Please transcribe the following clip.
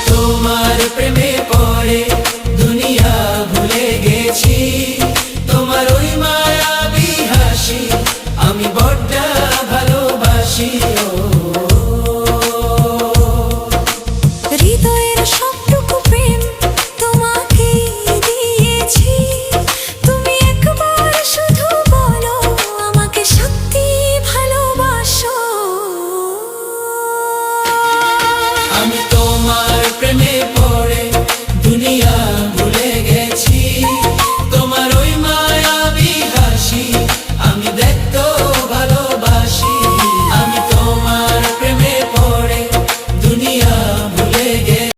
তোমার প্রেমে পড়ে দুনিয়া ভুলে গেছি, তোমার ওই মায়াবী হাসি আমি বড্ড ভালোবাসি। হৃদয়ের